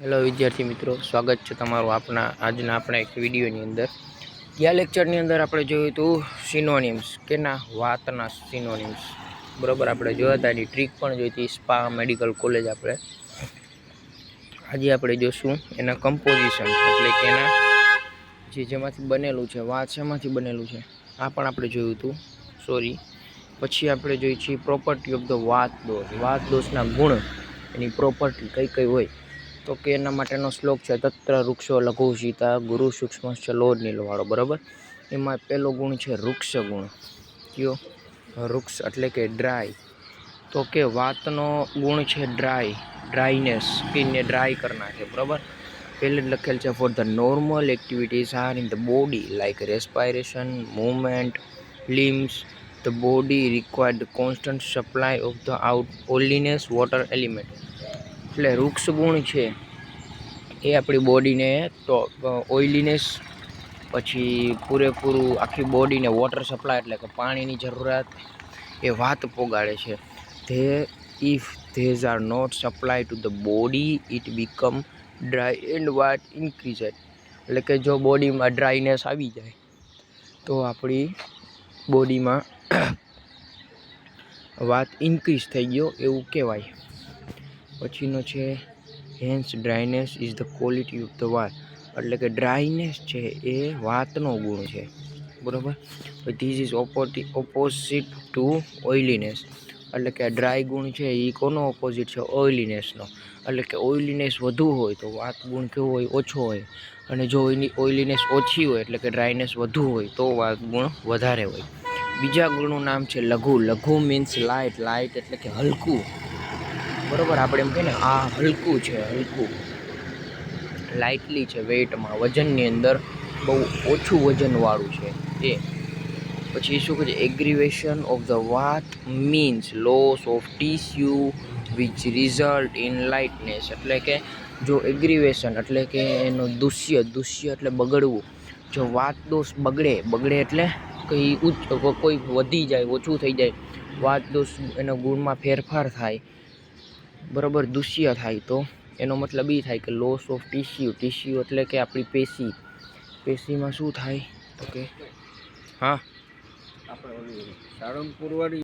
Hello વિદ્યાર્થી મિત્રો, સ્વાગત છે તમારું આજના આપણા એક વિડીયોની અંદર. ગયા લેક્ચરની અંદર આપણે જોયું હતું સિનોનિમ્સ, કેના વાતના સિનોનિમ્સ. બરાબર, આપણે જોયા હતા એની ટ્રીક પણ જોઈ હતી સ્પા મેડિકલ કોલેજ. આજે આપણે જોશું એના કમ્પોઝિશન, એટલે કે એના જેમાંથી બનેલું છે, વાત શેમાંથી બનેલું છે આ પણ આપણે જોયું હતું. પછી આપણે જોઈએ છીએ પ્રોપર્ટી ઓફ ધ વાત દોષના ગુણ, એની પ્રોપર્ટી કઈ કઈ હોય. તો કે એના માટેનો શ્લોક છે તત્ર વૃક્ષો લઘુશીતા ગુરુ સૂક્ષ્મશ્ચ લોડ નીલવાળો. બરાબર, એમાં પહેલો ગુણ છે વૃક્ષ ગુણ. કયો? વૃક્ષ એટલે કે ડ્રાય. તો કે વાતનો ગુણ છે ડ્રાયનેસ, સ્કિનને ડ્રાય કરી નાખે. બરાબર, પહેલે જ લખેલ છે for the normal activities are in the body like respiration, movement, limbs, the body required the constant supply of the oiliness water element. એટલે વૃક્ષ ગુણ છે એ આપણી બોડીને તો ઓઇલીનેસ, પછી પૂરેપૂરું આખી બોડીને વોટર સપ્લાય એટલે કે પાણીની જરૂરિયાત એ વાત પોગાડે છે. If these are not supply to the body it become dry and વાત ઇન્ક્રીઝ. એટલે કે જો બોડીમાં ડ્રાયનેસ આવી જાય તો આપણી બોડીમાં વાત ઇન્ક્રીઝ થઈ ગયો એવું કહેવાય. પછીનો છે hence dryness is the quality of the વાત. એટલે કે ડ્રાયનેસ છે એ વાતનો ગુણ છે. બરાબર, ધીસ ઇઝ ઓપોઝિટ ટુ ઓઇલીનેસ. એટલે કે ડ્રાય ગુણ છે એ કોનો ઓપોઝિટ છે? ઓઇલીનેસનો. એટલે કે ઓઇલીનેસ વધુ હોય તો વાત ગુણ કેવો હોય? ઓછો હોય. અને જો ઓઇલીનેસ ઓછી હોય એટલે કે ડ્રાયનેસ વધુ હોય તો વાત ગુણ વધારે હોય. બીજા ગુણનું નામ છે લઘુ. લઘુ મીન્સ લાઇટ એટલે કે હલકું. બરાબર, આપણે એમ કહીએ ને આ હલકું છે, હલકું, લાઇટલી છે, વેઇટમાં, વજનની અંદર બહુ ઓછું વજનવાળું છે એ. પછી શું કહે છે? Aggravation of the vata means loss of tissue which result in lightness. એટલે કે જો એગ્રીવેશન એટલે કે એનો દુષ્ય એટલે બગડવું. જો વાત દોષ બગડે એટલે કોઈ વધી જાય, ઓછું થઈ જાય, વાત દોષ એના ગુણમાં ફેરફાર થાય. બરાબર, દુષ્ય થાય તો એનો મતલબ એ થાય કે લોસ ઓફ ટીસ્યુ એટલે કે આપણી પેશીમાં શું થાય? તો કે હા, આપણે સાળંગપુર વાળી